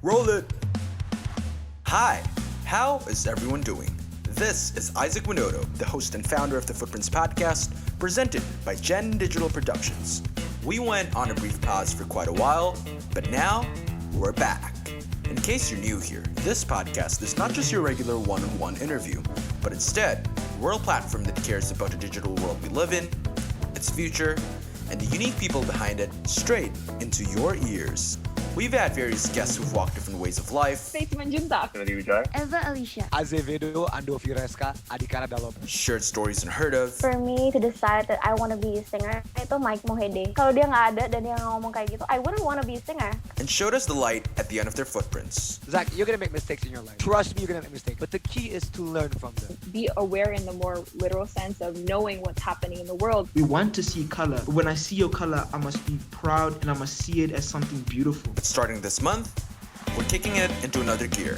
Roll it! Hi, how is everyone doing? This is Isaac Winoto, the host and founder of the Footprints podcast, presented by Gen Digital Productions. We went on a brief pause for quite a while, but now we're back. In case you're new here, this podcast is not just your regular one-on-one interview, but instead, we're a platform that cares about the digital world we live in, its future, and the unique people behind it straight into your ears. We've had various guests who've walked different ways of life. Faith Manjuntak. Eva Alicia. Azevedo Ando Vireska Adikara Dalom. Shared stories unheard of. For me to decide that I want to be a singer, itu Mike Mohede. Kalau dia nggak ada dan dia ngomong kayak gitu, I wouldn't want to be a singer. And showed us the light at the end of their footprints. Zac, you're gonna make mistakes in your life. Trust me, you're gonna make mistakes. But the key is to learn from them. Be aware in the more literal sense of knowing what's happening in the world. We want to see color. When I see your color, I must be proud and I must see it as something beautiful. But starting this month, we're kicking it into another gear.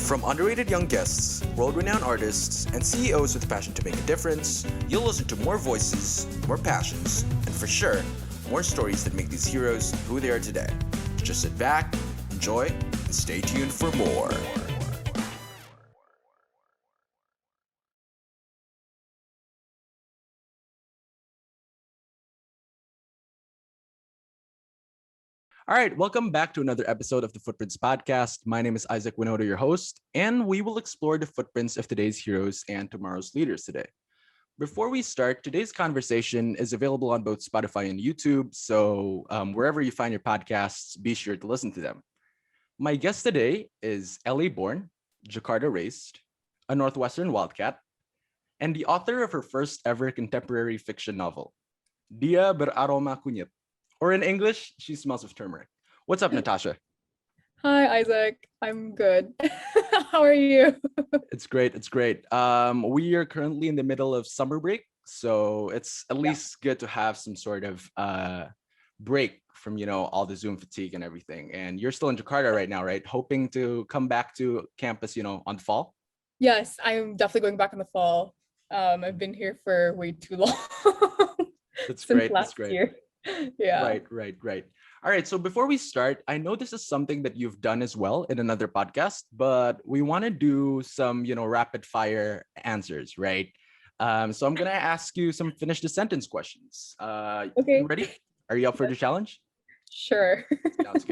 From underrated young guests, world-renowned artists, and CEOs with a passion to make a difference, you'll listen to more voices, more passions, and for sure, more stories that make these heroes who they are today. Just sit back, enjoy, and stay tuned for more. All right, welcome back to another episode of the Footprints podcast. My name is Isaac Winoto, your host, and we will explore the footprints of today's heroes and tomorrow's leaders today. Before we start, today's conversation is available on both Spotify and YouTube, so wherever you find your podcasts, be sure to listen to them. My guest today is LA born, Jakarta raised, a Northwestern Wildcat, and the author of her first ever contemporary fiction novel, Dia Beraroma Kunyit. Or in English, She Smells of Turmeric. What's up, Natasha? Hi, Isaac. I'm good. How are you? It's great. It's great. We are currently in the middle of summer break, so it's at least good to have some sort of break from, all the Zoom fatigue and everything. And you're still in Jakarta right now, right? Hoping to come back to campus, on the fall? Yes, I'm definitely going back in the fall. I've been here for way too long. That's Since great. last That's great. year. Yeah. Right. All right. So before we start, I know this is something that you've done as well in another podcast, but we want to do some, rapid fire answers, right? So I'm gonna ask you some finish the sentence questions. Okay. You ready? Are you up for the challenge? Sure.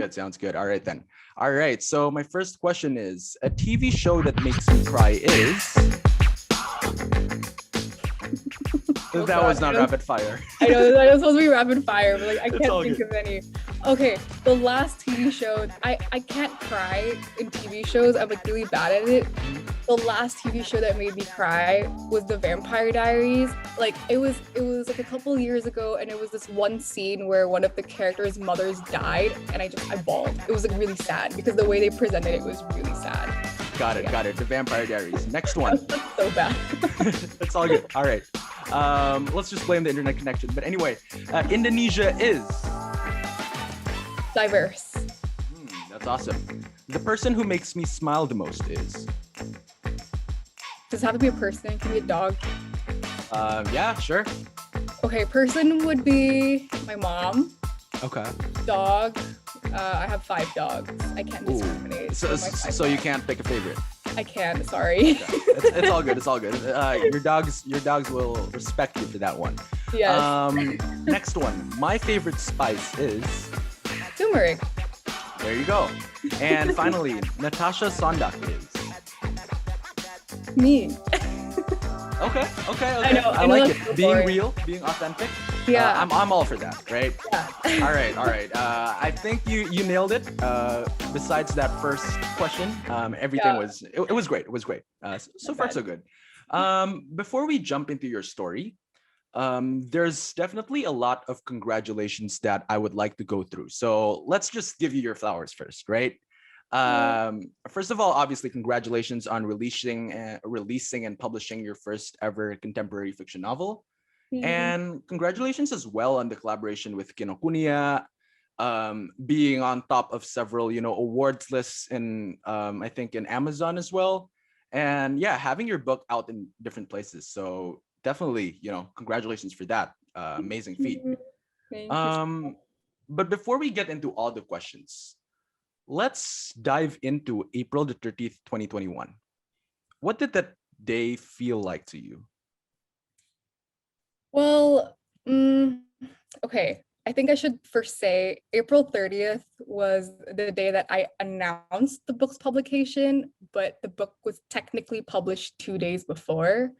Sounds good. All right then. All right. So my first question is: a TV show that makes you cry is. That was not rapid fire. I know that was supposed to be rapid fire, but I It's can't all think good. of any. Okay, the last TV show, I can't cry in TV shows. I'm really bad at it. The last TV show that made me cry was The Vampire Diaries. It was a couple years ago, and it was this one scene where one of the characters' mothers died, and I bawled. It was really sad because the way they presented it was really sad. Got it. The Vampire Diaries. Next one. That's so bad. It's all good. All right. Let's just blame the internet connection. But anyway, Indonesia is. Diverse. That's awesome. The person who makes me smile the most is. Does it have to be a person? It can be a dog. Yeah, sure. Okay, person would be my mom. Okay. Dog. I have 5 dogs. I can't discriminate. So you can't pick a favorite. I can. Sorry. Okay. It's all good. It's all good. Your dogs will respect you for that one. Yes. Next one. My favorite spice is. Turmeric. There you go. And finally, Natasha Sondakh is. Me. Okay. I know, I I know like that's it. so Being boring. real, being authentic. Yeah. I'm all for that, right? Yeah. All right. I think you nailed it. Besides that first question, everything was great. It was great. So far so good. Before we jump into your story, there's definitely a lot of congratulations that I would like to go through. So let's just give you your flowers first, right? First of all, obviously, congratulations on releasing and publishing your first ever contemporary fiction novel. And congratulations as well on the collaboration with Kinokuniya, being on top of several, awards lists in, I think in Amazon as well. And yeah, having your book out in different places. So definitely, congratulations for that. Amazing feat. Thank you. But before we get into all the questions, let's dive into April the 30th, 2021. What did that day feel like to you? Well, okay. I think I should first say April 30th was the day that I announced the book's publication, but the book was technically published 2 days before.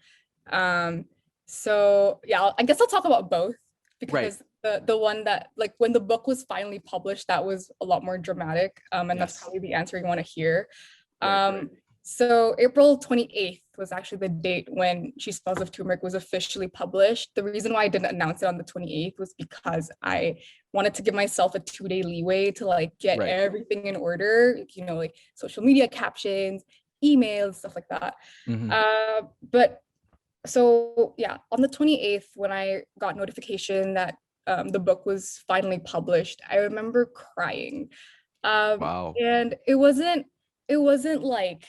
So yeah, I guess I'll talk about both because the one that like when the book was finally published, that was a lot more dramatic. And that's Yes. probably the answer you want to hear. Right. So April 28th was actually the date when She Smells of Turmeric was officially published. The reason why I didn't announce it on the 28th was because I wanted to give myself a 2-day leeway to like get Right. everything in order, you know, like social media captions, emails, stuff like that. Mhm. But so yeah, on the 28th, when I got notification that the book was finally published, I remember crying. Wow. And it wasn't like,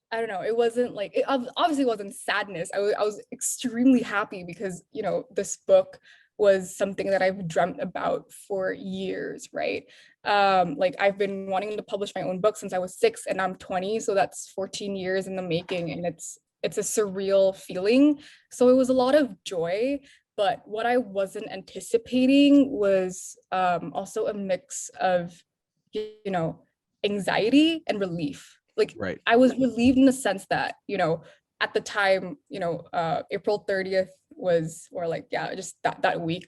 I don't know, it wasn't like, it obviously wasn't sadness. I was extremely happy because, you know, this book was something that I've dreamt about for years, right? Like I've been wanting to publish my own book since I was 6 and I'm 20, so that's 14 years in the making, and it's a surreal feeling. So it was a lot of joy, but what I wasn't anticipating was also a mix of, you know, anxiety and relief. Like Right. I was relieved in the sense that, you know, at the time, you know, April 30th was, or like, yeah, just that week,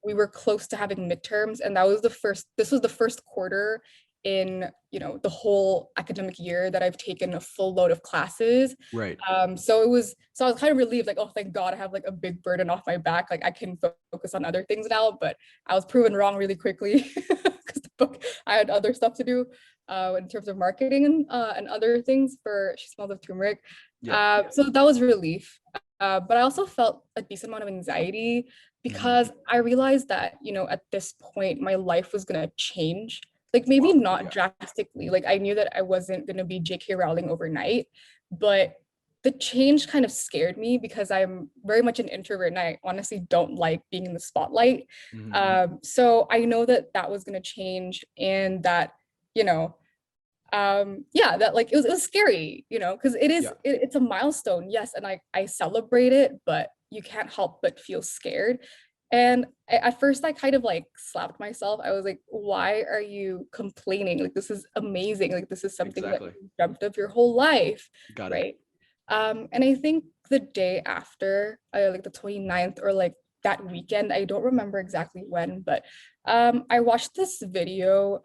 we were close to having midterms, and this was the first quarter in, you know, the whole academic year that I've taken a full load of classes. Right. So I was kind of relieved, like, oh, thank God I have like a big burden off my back. Like I can focus on other things now, but I was proven wrong really quickly because the book, I had other stuff to do in terms of marketing and other things for She Smells of Turmeric. Yeah. So that was relief. But I also felt a decent amount of anxiety because I realized that, you know, at this point, my life was going to change. Like maybe not drastically. Like I knew that I wasn't going to be J.K. Rowling overnight, but the change kind of scared me because I'm very much an introvert and I honestly don't like being in the spotlight. So I know that that was going to change, and that, you know, yeah, that like it was scary, you know, because it's a milestone, yes, and I celebrate it, but you can't help but feel scared. And at first I kind of like slapped myself. I was like, why are you complaining? Like this is amazing, like this is something that you dreamt of your whole life. Got it. Right. And I think the day after, like the 29th, or like that weekend, I don't remember exactly when, but I watched this video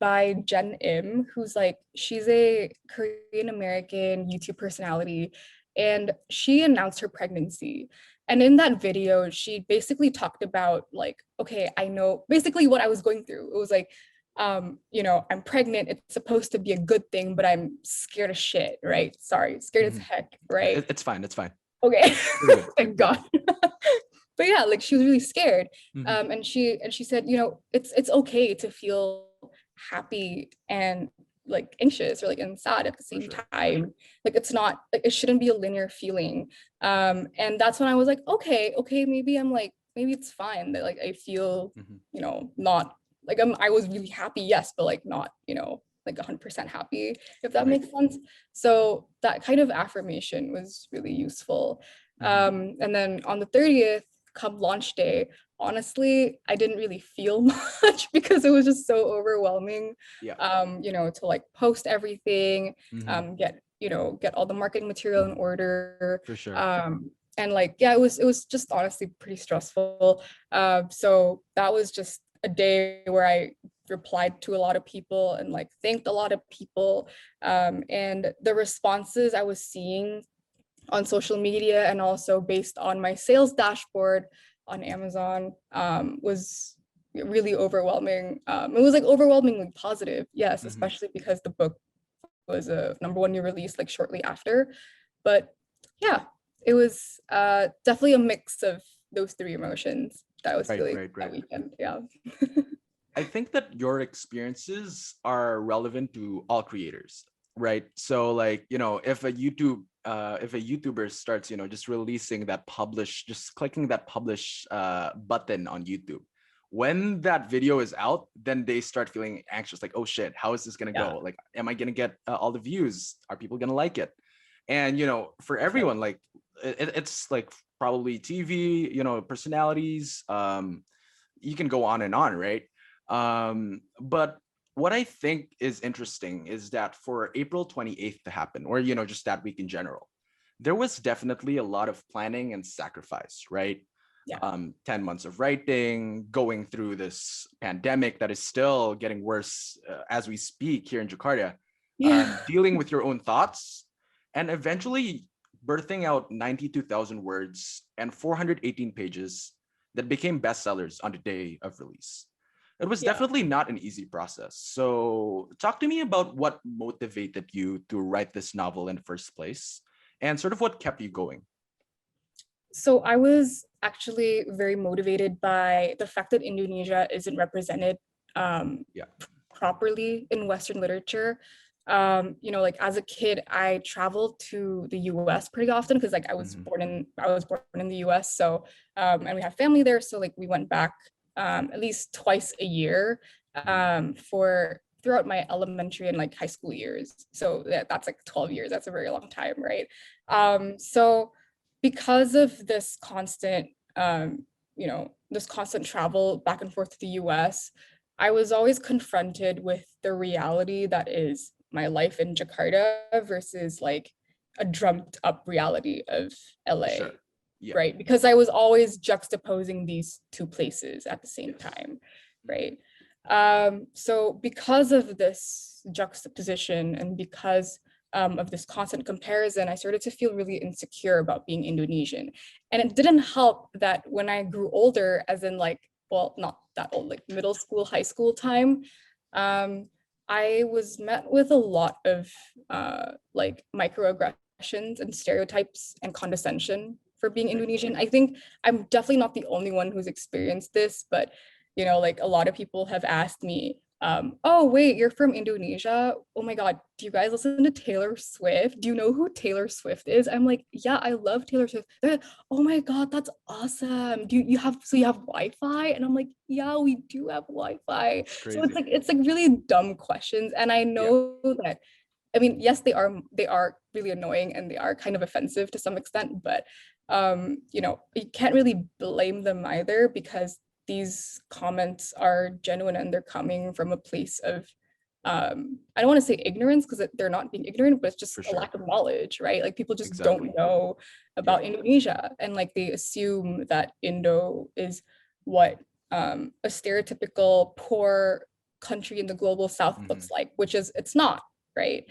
by Jen Im, who's like, she's a Korean American YouTube personality, and she announced her pregnancy. And in that video, she basically talked about like, okay, I know basically what I was going through. It was like, you know, I'm pregnant. It's supposed to be a good thing, but I'm scared as shit, right? Sorry, scared as heck, right? It's fine. It's fine. Okay, thank God. But yeah, like she was really scared. And she said, you know, it's okay to feel happy and like anxious or like and sad at the same time. Like it's not like it shouldn't be a linear feeling. And that's when I was like, okay, maybe it's fine that like I feel, you know, not like I was really happy, yes, but like not, you know, like 100% happy, if that makes sense. So that kind of affirmation was really useful. And then on the 30th, come launch day, honestly, I didn't really feel much because it was just so overwhelming. You know, to like post everything, get all the marketing material in order. For sure. And like, yeah, it was just honestly pretty stressful. So that was just a day where I replied to a lot of people and like thanked a lot of people. And the responses I was seeing on social media and also based on my sales dashboard on Amazon was really overwhelming. It was like overwhelmingly positive, yes, especially because the book was a #1 new release like shortly after. But yeah, it was definitely a mix of those three emotions that I was feeling that weekend. Yeah. I think that your experiences are relevant to all creators, right? So like, you know, if a YouTuber starts, you know, just releasing that publish, just clicking that publish button on YouTube, when that video is out, then they start feeling anxious, like, oh shit, how is this gonna Yeah. go? Like, am I gonna get all the views? Are people gonna like it? And for everyone, like it's like probably TV, personalities. You can go on and on, right? But what I think is interesting is that for April 28th to happen, or just that week in general, there was definitely a lot of planning and sacrifice, right? Yeah. 10 months of writing, going through this pandemic that is still getting worse as we speak here in Jakarta, dealing with your own thoughts, and eventually birthing out 92,000 words and 418 pages that became bestsellers on the day of release. It was definitely not an easy process. So talk to me about what motivated you to write this novel in the first place and sort of what kept you going. So I was actually very motivated by the fact that Indonesia isn't represented properly in Western literature. Like as a kid, I traveled to the US pretty often because like I was born in the US. So and we have family there. So like we went back at least twice a year for throughout my elementary and like high school years. So that's like 12 years. That's a very long time, right? So because of this constant, this constant travel back and forth to the US, I was always confronted with the reality that is my life in Jakarta versus like a drummed up reality of LA. Sure. Yeah. Right? Because I was always juxtaposing these two places at the same time, right? So because of this juxtaposition and because of this constant comparison, I started to feel really insecure about being Indonesian. And it didn't help that when I grew older, as in like, well, not that old, like middle school, high school time, I was met with a lot of like microaggressions and stereotypes and condescension for being Indonesian. I think I'm definitely not the only one who's experienced this, but like a lot of people have asked me, oh wait, you're from Indonesia? Oh my God, do you guys listen to Taylor Swift? Do you know who Taylor Swift is? I'm like, yeah, I love Taylor Swift. They're like, oh my God, that's awesome. You have Wi-Fi? And I'm like, yeah, we do have Wi-Fi. So it's like really dumb questions. And I know that, I mean, yes, they are really annoying and they are kind of offensive to some extent, but you can't really blame them either because these comments are genuine and they're coming from a place of I don't want to say ignorance because they're not being ignorant, but it's just a lack of knowledge, right? Like people just don't know about Indonesia, and like they assume that Indo is what a stereotypical poor country in the global south looks like, which is it's not, right?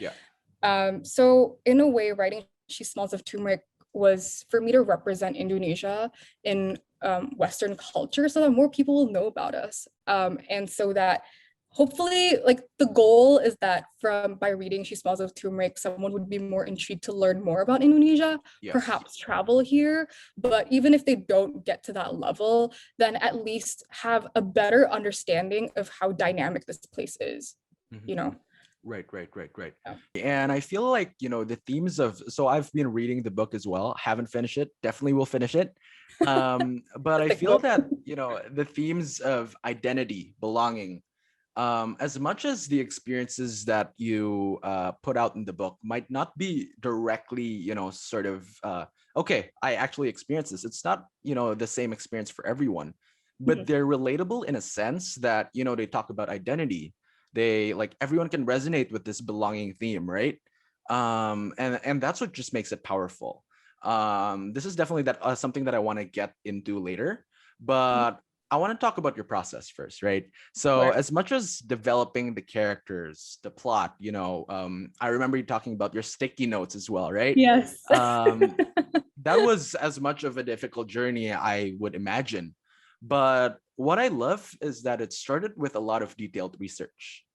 So in a way, writing She Smells of Turmeric was for me to represent Indonesia in Western culture so that more people will know about us. And so that hopefully, like the goal is that by reading She Smells of Turmeric, someone would be more intrigued to learn more about Indonesia, perhaps travel here. But even if they don't get to that level, then at least have a better understanding of how dynamic this place is, Right. And I feel like, the themes so I've been reading the book as well. Haven't finished it. Definitely will finish it. But I feel that, the themes of identity, belonging, as much as the experiences that you put out in the book might not be directly, sort of, okay, I actually experienced this. It's not, the same experience for everyone, but they're relatable in a sense that, they talk about identity. They like everyone can resonate with this belonging theme, right? And that's what just makes it powerful. This is definitely something that I want to get into later, but I want to talk about your process first, right? So as much as developing the characters, the plot, I remember you talking about your sticky notes as well, right? Yes. That was as much of a difficult journey I would imagine. But what I love is that it started with a lot of detailed research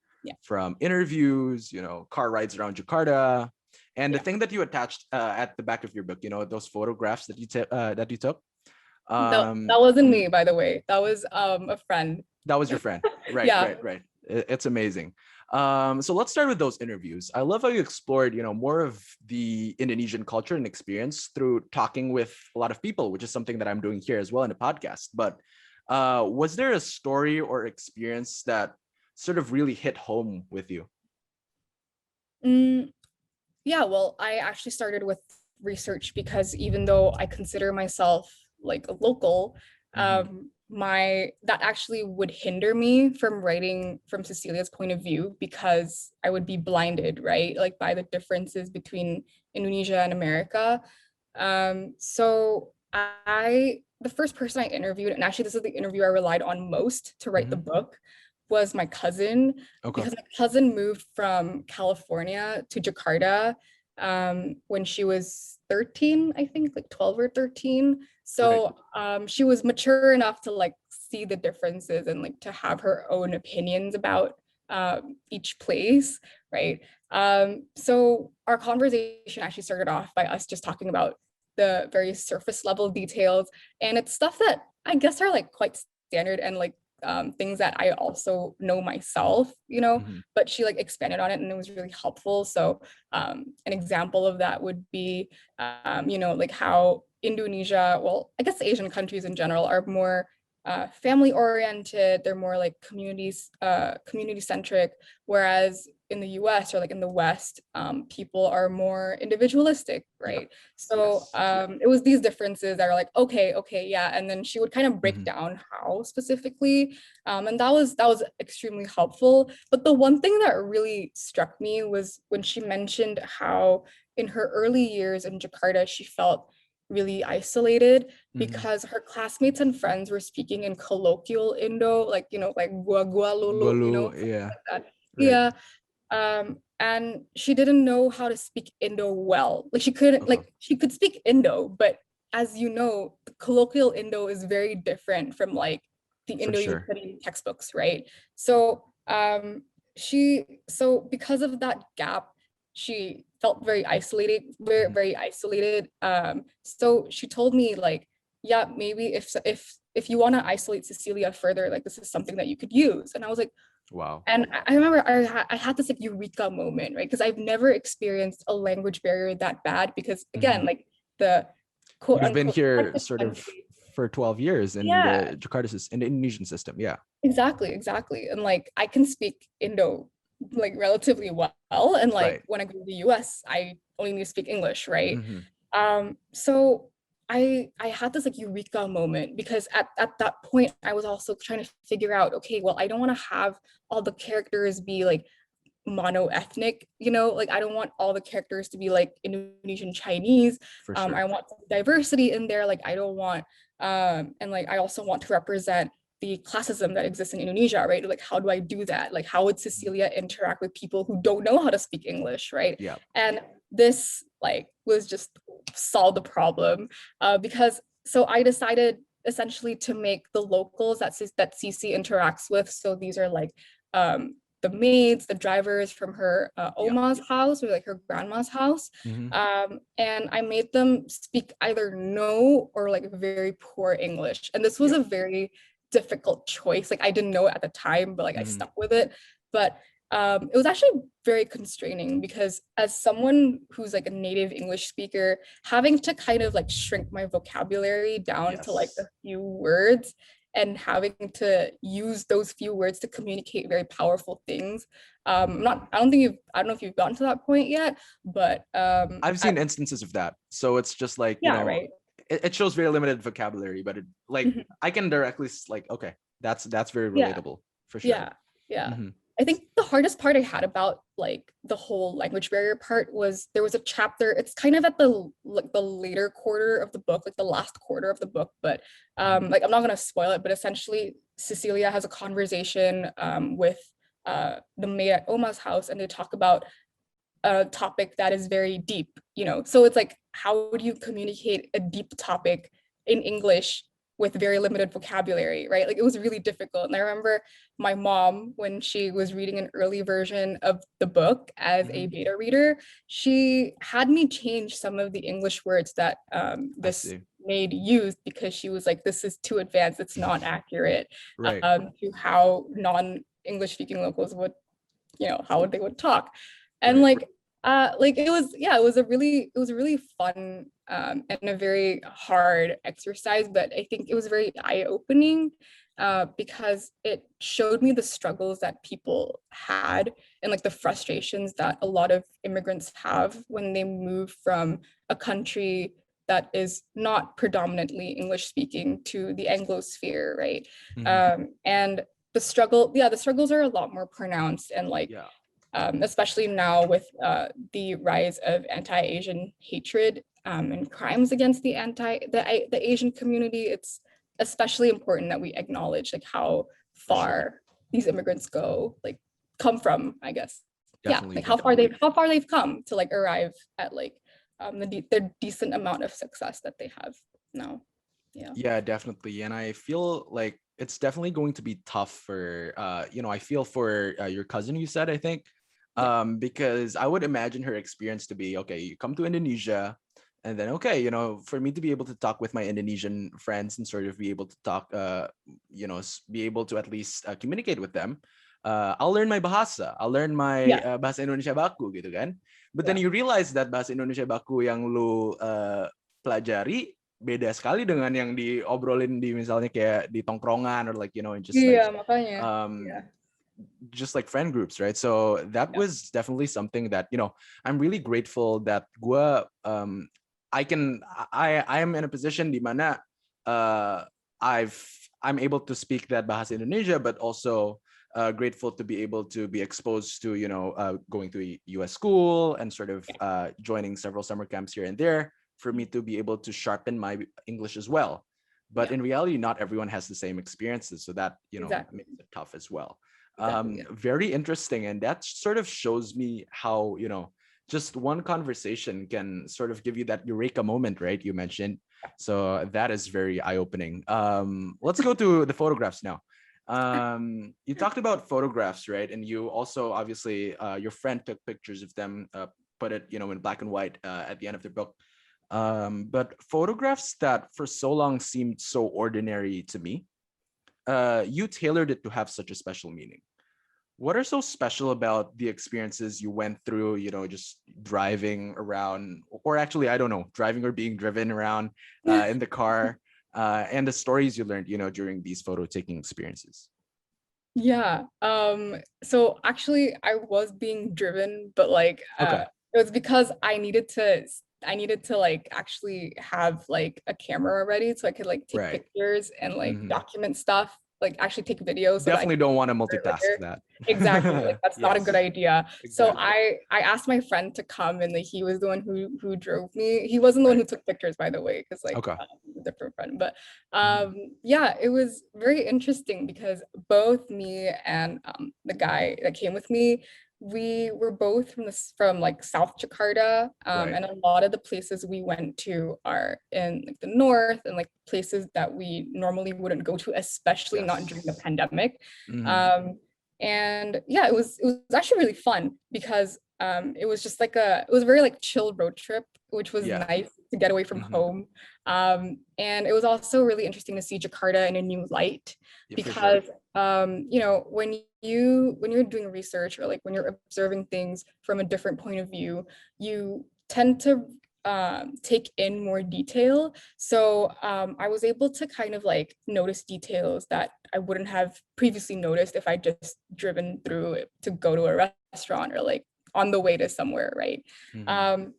from interviews, car rides around Jakarta, and the thing that you attached at the back of your book, those photographs that you took. That wasn't me, by the way. That was a friend. That was your friend, right? Right. It's amazing. So let's start with those interviews. I love how you explored, more of the Indonesian culture and experience through talking with a lot of people, which is something that I'm doing here as well in the podcast. But Was there a story or experience that sort of really hit home with you? Yeah, well, I actually started with research because even though I consider myself like a local, that actually would hinder me from writing from Cecilia's point of view because I would be blinded, right? Like by the differences between Indonesia and America. So the first person I interviewed, and actually this is the interview I relied on most to write the book, was my cousin, because my cousin moved from California to Jakarta when she was 13, I think, like 12 or 13. So she was mature enough to like see the differences and like to have her own opinions about each place, right? So our conversation actually started off by us just talking about the very surface level details, and it's stuff that I guess are like quite standard and like things that I also know myself, but she like expanded on it and it was really helpful. So an example of that would be, like how Indonesia, well, I guess Asian countries in general are more family oriented, they're more like community centric, whereas in the US or like in the West, people are more individualistic, right? So it was these differences that are like, okay, yeah. And then she would kind of break down how specifically. And that was extremely helpful. But the one thing that really struck me was when she mentioned how in her early years in Jakarta, she felt really isolated because her classmates and friends were speaking in colloquial Indo, like, like gua lulu, yeah. like that. Right. Yeah. And she didn't know how to speak Indo well. Like she couldn't, like she could speak Indo, but as you know, the colloquial Indo is very different from like the Indo you study in textbooks, right? So because of that gap, she felt very isolated, very isolated. So she told me like, yeah, maybe if you want to isolate Cecilia further, like this is something that you could use. And I was like, wow. And I remember I had this like eureka moment, right? Because I've never experienced a language barrier that bad because again, like the quote You've been here sort of country, for 12 years in the Jakarta in the Indonesian system. Yeah. Exactly. And like I can speak Indo like relatively well. And like when I go to the US, I only need to speak English, right? So I had this like eureka moment because at that point I was also trying to figure out, okay, well, I don't want to have all the characters be like mono-ethnic, like I don't want all the characters to be like Indonesian Chinese. I want diversity in there. Like I don't want and like I also want to represent the classism that exists in Indonesia, right? Like how do I do that? Like how would Cecilia interact with people who don't know how to speak English, right? Yeah. And this like was just solve the problem because so I decided essentially to make the locals that Cici interacts with. So these are like the maids, the drivers from her Oma's house or like her grandma's house. And I made them speak either no or like very poor English. And this was a very difficult choice. Like I didn't know it at the time, but like I stuck with it. But it was actually very constraining because as someone who's like a native English speaker, having to kind of like shrink my vocabulary down to like a few words and having to use those few words to communicate very powerful things. I don't know if you've gotten to that point yet, but I've seen instances of that. So it's just like, right. It shows very limited vocabulary, but it like I can directly like, okay, that's very relatable for sure. Yeah. I think the hardest part I had about like the whole language barrier part was there was a chapter, it's kind of at the later quarter of the book, like the last quarter of the book, but like I'm not gonna spoil it, but essentially Cecilia has a conversation with the maid at Oma's house and they talk about a topic that is very deep, so it's like how would you communicate a deep topic in English with very limited vocabulary, right? Like it was really difficult. And I remember my mom, when she was reading an early version of the book as a beta reader, she had me change some of the English words that this maid used because she was like, this is too advanced, it's not accurate to how non-English speaking locals would, how they would talk. And like, Like it was a really fun and a very hard exercise, but I think it was very eye-opening because it showed me the struggles that people had and like the frustrations that a lot of immigrants have when they move from a country that is not predominantly English speaking to the Anglosphere, right? And the struggles are a lot more pronounced and like Yeah. Especially now with the rise of anti-Asian hatred and crimes against the Asian community. It's especially important that we acknowledge like how far these immigrants come from, I guess. Definitely, Like definitely. how far they've come to like arrive at like the decent amount of success that they have now. Yeah, definitely. And I feel like it's definitely going to be tough for I feel for your cousin, you said, I think. Because I would imagine her experience to be, okay, you come to Indonesia and then, okay, for me to be able to talk with my Indonesian friends and sort of be able to talk, be able to at least communicate with them, I'll learn my bahasa. I'll learn my bahasa Indonesia baku gitu kan. But then you realize that bahasa Indonesia baku yang lu pelajari beda sekali dengan yang diobrolin di misalnya kayak di tongkrongan or like, just just like friend groups, right? So that was definitely something that, I'm really grateful that I am in a position di mana I'm able to speak that bahasa Indonesia, but also grateful to be able to be exposed to, going to a US school and sort of joining several summer camps here and there for me to be able to sharpen my English as well. But in reality, not everyone has the same experiences. So that, makes it tough as well. Very interesting. And that sort of shows me how, just one conversation can sort of give you that eureka moment, right? You mentioned. So that is very eye-opening. Let's go to the photographs now. You talked about photographs, right? And you also, obviously, your friend took pictures of them, put it, in black and white at the end of the book. But photographs that for so long seemed so ordinary to me, you tailored it to have such a special meaning. What are so special about the experiences you went through, just driving around, or actually, I don't know, driving or being driven around in the car, and the stories you learned, during these photo taking experiences? Yeah. So actually I was being driven, but like it was because I needed to like actually have like a camera ready so I could like take pictures and like document stuff, like actually take videos. Definitely don't want to multitask that. Exactly. Like that's not a good idea. Exactly. So I asked my friend to come and like he was the one who drove me. He wasn't the one who took pictures, by the way, because like a different friend. But yeah, it was very interesting because both me and the guy that came with me, we were both from like South Jakarta, and a lot of the places we went to are in like the north and like places that we normally wouldn't go to, especially not during the pandemic. And yeah, it was actually really fun because it was just like it was a very like chill road trip, which was nice to get away from home. And it was also really interesting to see Jakarta in a new light because when you're doing research or like when you're observing things from a different point of view, you tend to take in more detail. So I was able to kind of like notice details that I wouldn't have previously noticed if I just driven through it to go to a restaurant or like on the way to somewhere, right?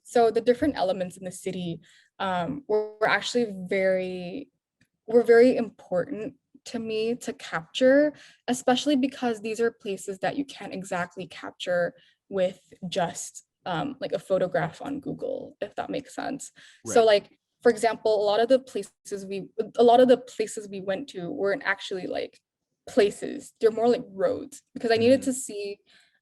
So the different elements in the city were actually very important to me to capture, especially because these are places that you can't exactly capture with just like a photograph on Google, if that makes sense. So like, for example, a lot of the places we went to weren't actually like places, they're more like roads, because I needed to see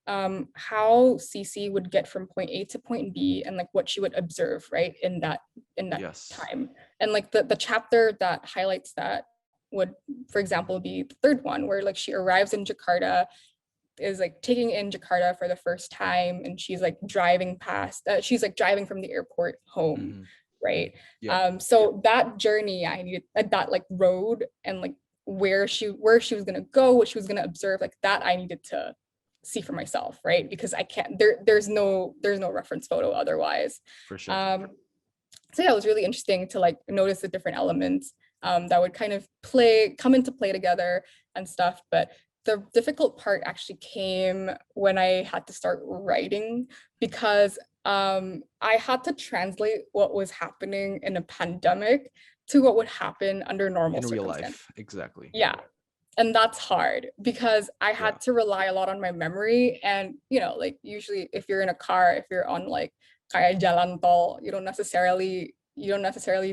how Cece would get from point A to point B and like what she would observe right in that time. And like the chapter that highlights that would, for example, be the third one, where like she arrives in Jakarta, is like taking in Jakarta for the first time, and she's like driving from the airport home, right? So that journey, I needed that like road and like where she was gonna go, what she was gonna observe, like that I needed to see for myself, right? Because I can't, there's no reference photo otherwise. For sure. So yeah, it was really interesting to like notice the different elements that would kind of come into play together and stuff. But the difficult part actually came when I had to start writing, because I had to translate what was happening in a pandemic to what would happen under normal In real circumstances. life, exactly. Yeah. And that's hard because I had to rely a lot on my memory. And, you know, like usually if you're in a car, if you're on like kaya jalan tol, you don't necessarily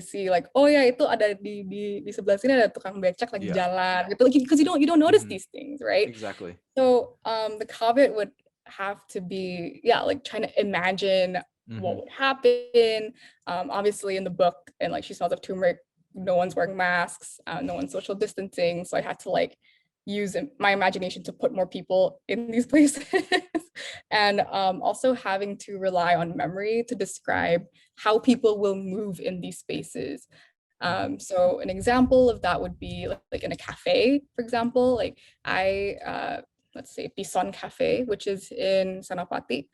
see like, oh yeah, itu ada di sebelah sini ada tukang becak lagi jalan gitu, like, because you don't notice these things, right? Exactly. So the caveat would have to be like trying to imagine what would happen. Obviously in the book and like She Smells of Turmeric, no one's wearing masks, no one's social distancing, so I had to like use my imagination to put more people in these places. And also having to rely on memory to describe how people will move in these spaces. So an example of that would be like in a cafe, for example, like let's say Bison Cafe, which is in Senopati.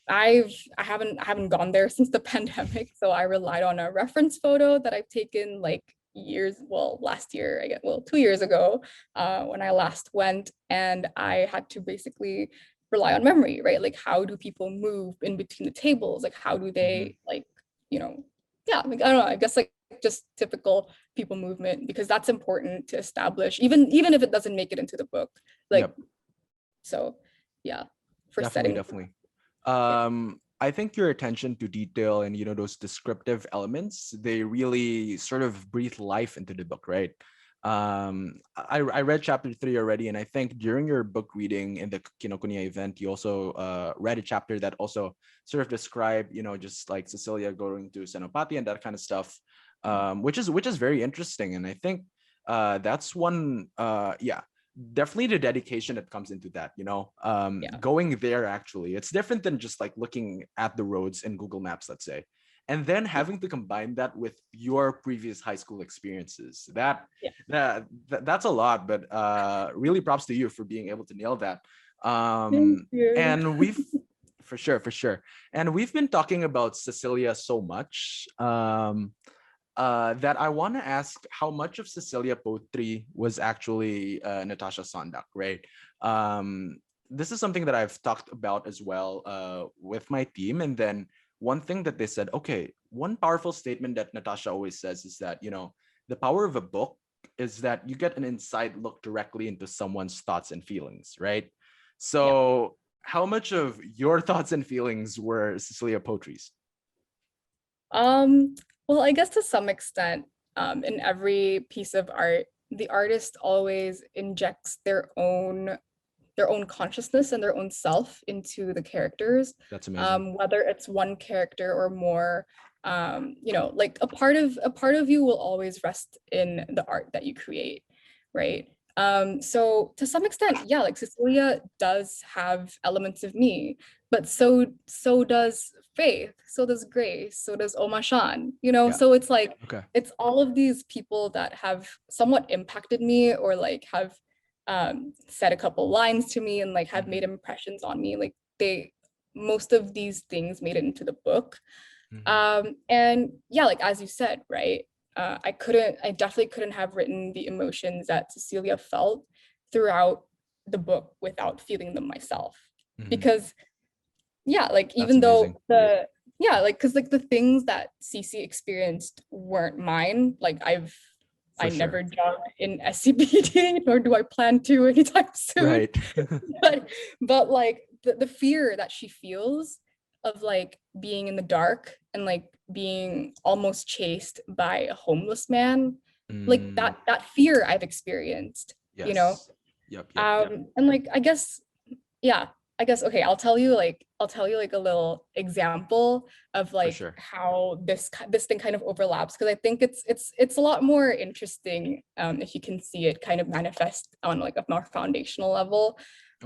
I haven't gone there since the pandemic, so I relied on a reference photo that I've taken like last year, 2 years ago, when I last went, and I had to basically rely on memory, right? Like how do people move in between the tables? Like how do they like, you know, like, I don't know, I guess like just typical people movement, because that's important to establish, even if it doesn't make it into the book. Like, so yeah, for definitely. I think your attention to detail and, you know, those descriptive elements, they really sort of breathe life into the book, right? I read chapter 3 already, and I think during your book reading in the Kinokuniya event, you also read a chapter that also sort of described, you know, just like Cecilia going to Senopati and that kind of stuff, which is very interesting. And I think that's one, definitely the dedication that comes into that, you know, going there. Actually, it's different than just like looking at the roads in Google Maps, let's say, and then having to combine that with your previous high school experiences. That's a lot, but really props to you for being able to nail that. And we've for sure, and we've been talking about Cecilia so much that I want to ask how much of Cecilia poetry was actually Natasha Sondakh, right? This is something that I've talked about as well with my team. And then one thing that they said, okay, one powerful statement that Natasha always says is that, you know, the power of a book is that you get an inside look directly into someone's thoughts and feelings, right? So how much of your thoughts and feelings were Cecilia poetry's? Well, I guess to some extent, in every piece of art, the artist always injects their own consciousness and their own self into the characters. That's amazing. Whether it's one character or more, you know, like a part of you will always rest in the art that you create, right? So to some extent, like Cecilia does have elements of me, but so does Faith, so does Grace, so does Oma Shan, you know. So it's like it's all of these people that have somewhat impacted me, or like have said a couple lines to me and like have made impressions on me. Like most of these things made it into the book. And like as you said, right, I definitely couldn't have written the emotions that Cecilia felt throughout the book without feeling them myself. Because like even though because like the things that Cece experienced weren't mine, like I never jogged in SCBD, nor do I plan to anytime soon. Right. but like the fear that she feels of like being in the dark and like being almost chased by a homeless man, like that fear I've experienced, you know. And like I guess okay, I'll tell you like a little example of like how this thing kind of overlaps, because I think it's a lot more interesting if you can see it kind of manifest on like a more foundational level.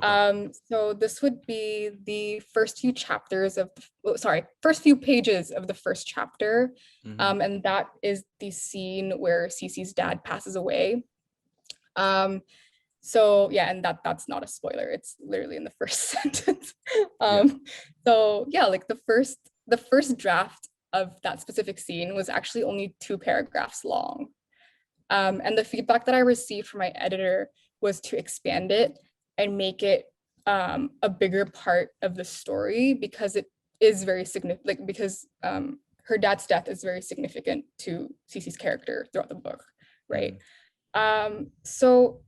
So this would be the first few pages of the first chapter, and that is the scene where Cece's dad passes away. So yeah, and that's not a spoiler. It's literally in the first sentence. Yeah. So yeah, like the first draft of that specific scene was actually only 2 paragraphs long. And the feedback that I received from my editor was to expand it and make it a bigger part of the story, because it is very significant, like, because her dad's death is very significant to Cece's character throughout the book, right? So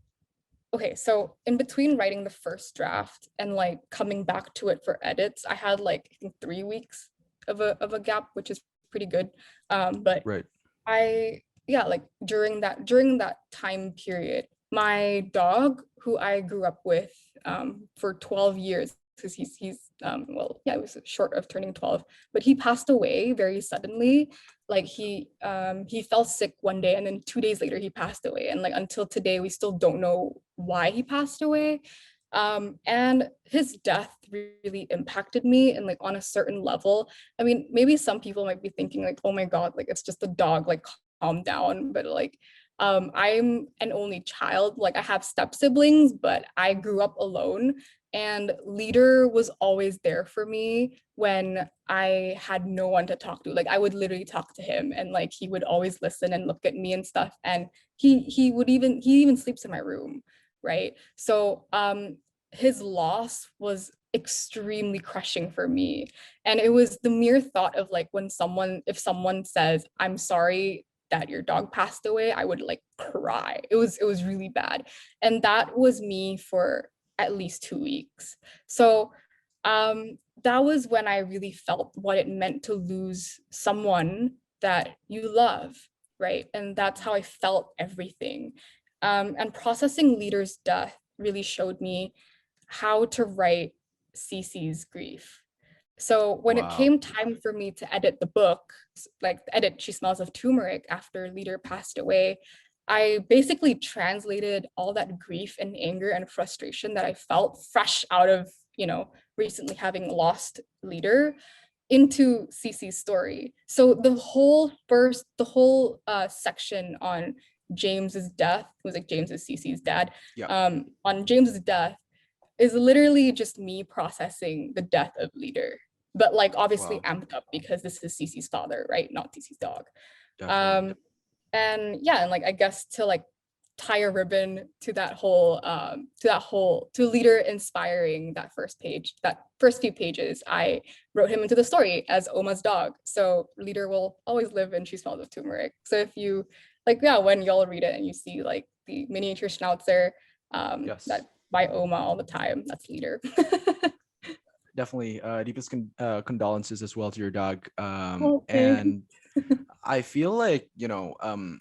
okay, so in between writing the first draft and like coming back to it for edits, I had like I think 3 weeks of a gap, which is pretty good. But Right. I yeah, like during that time period, my dog, who I grew up with for 12 years, because he's well, yeah, it was short of turning 12, but he passed away very suddenly. Like he fell sick one day and then 2 days later he passed away. And like until today, we still don't know why he passed away. And his death really impacted me and like on a certain level. I mean, maybe some people might be thinking like, oh my God, like it's just a dog, like calm down. But like, I'm an only child. Like I have step siblings, but I grew up alone. And Leader was always there for me when I had no one to talk to. Like I would literally talk to him and like he would always listen and look at me and stuff. And he even sleeps in my room, right? So his loss was extremely crushing for me. And it was the mere thought of like if someone says, I'm sorry that your dog passed away, I would like cry. It was really bad. And that was me for at least 2 weeks. So that was when I really felt what it meant to lose someone that you love, right? And that's how I felt everything. And processing Leader's death really showed me how to write Cece's grief. So when it Wow. came time for me to edit the book, like edit She Smells of Turmeric after Leader passed away, I basically translated all that grief and anger and frustration that I felt fresh out of, recently having lost Leader into Cece's story. So the whole section on James's death, was like James is Cece's dad, Yeah. on James's death is literally just me processing the death of Leader, but like obviously Wow. amped up because this is Cece's father, right? Not Cece's dog. Definitely. And yeah, and like I guess to like tie a ribbon to to Leader inspiring that first few pages, I wrote him into the story as Oma's dog. So Leader will always live in She Smells of Turmeric. So if you like, yeah, when y'all read it and you see like the miniature schnauzer Yes. that by Oma all the time, that's Leader. Definitely. Deepest condolences as well to your dog. Oh, And I feel like,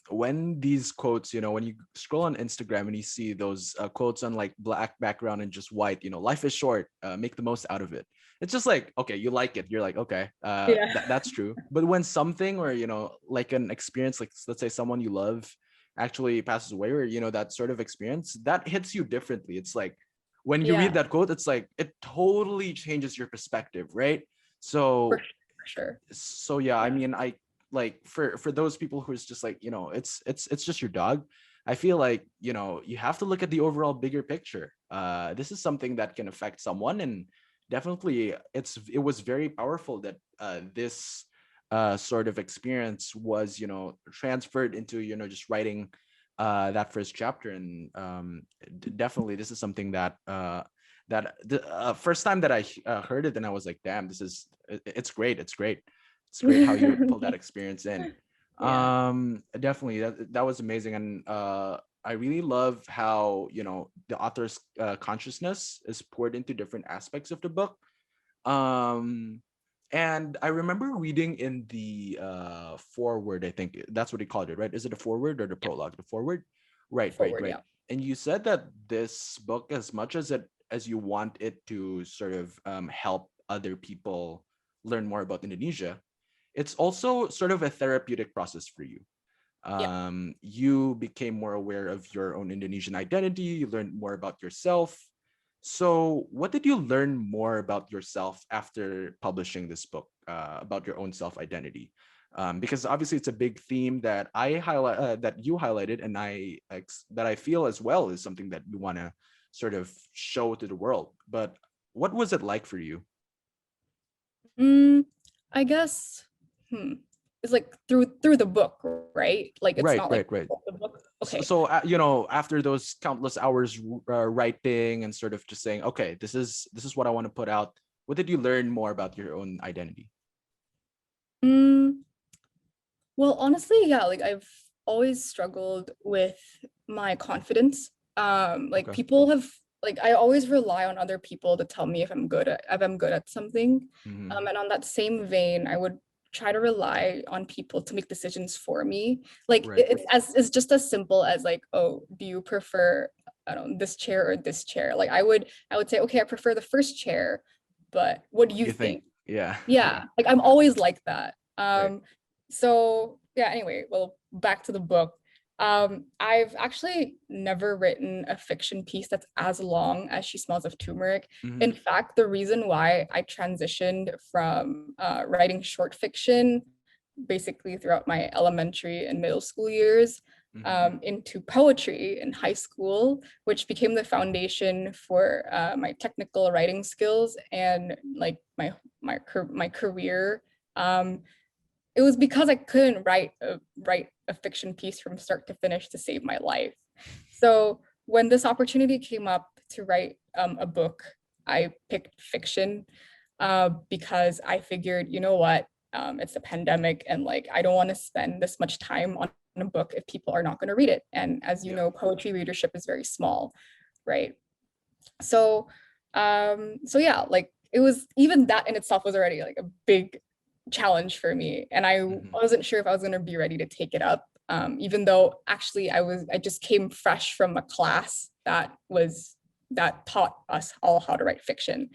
when these quotes, when you scroll on Instagram and you see those quotes on like black background and just white, life is short, make the most out of it. It's just like, okay, you like it. You're like, okay, Yeah. that's true. But when something or, like an experience, like let's say someone you love actually passes away, or, that sort of experience, that hits you differently. It's like, when you read Yeah, that quote, it's like, it totally changes your perspective, right? So for sure. so yeah, I mean, I like for those people who is just like, it's just your dog. I feel like, you have to look at the overall bigger picture. This is something that can affect someone, and definitely it was very powerful that this sort of experience was, transferred into, just writing that first chapter. And definitely this is something that that the first time that I heard it, and I was like, damn, it's great. It's great how you pull that experience in. Yeah. Definitely that was amazing. And I really love how, the author's consciousness is poured into different aspects of the book. um and I remember reading in the forward, I think that's what he called it, right? Is it a forward or the Yeah. prologue? The forward. Right, right, Forward, right. yeah. And you said that this book, as much as you want it to sort of help other people learn more about Indonesia, it's also sort of a therapeutic process for you. Yeah. You became more aware of your own Indonesian identity, you learned more about yourself. So what did you learn more about yourself after publishing this book, about your own self identity? because obviously it's a big theme that that you highlighted, and that I feel as well is something that you want to sort of show to the world. But what was it like for you? I guess it's like through the book, right? Like it's Right, not like right. the book. So, Okay. after those countless hours writing and sort of just saying, okay, this is what I want to put out. What did you learn more about your own identity? Mm, well, honestly, yeah, like I've always struggled with my confidence. Like Okay. people have like I always rely on other people to tell me if I'm good at something. Mm-hmm. And on that same vein, I would try to rely on people to make decisions for me. Like Right. it's just as simple as like, oh, do you prefer, I don't know, this chair or this chair? Like I would say, okay, I prefer the first chair, but what do you You think? think? Yeah. Yeah, like I'm always like that. Right. So yeah, anyway, well, back to the book. I've actually never written a fiction piece that's as long as She Smells of Turmeric. Mm-hmm. In fact, the reason why I transitioned from writing short fiction basically throughout my elementary and middle school years Mm-hmm. into poetry in high school, which became the foundation for my technical writing skills and like my career. Um, it was because I couldn't write a fiction piece from start to finish to save my life. So when this opportunity came up to write a book, I picked fiction because I figured, you know what, it's a pandemic and like I don't want to spend this much time on a book if people are not going to read it. And as you Yeah. know, poetry readership is very small, right? So so yeah, like it was, even that in itself was already like a big challenge for me, and I Mm-hmm. wasn't sure if I was going to be ready to take it up, even though actually I just came fresh from a class that taught us all how to write fiction.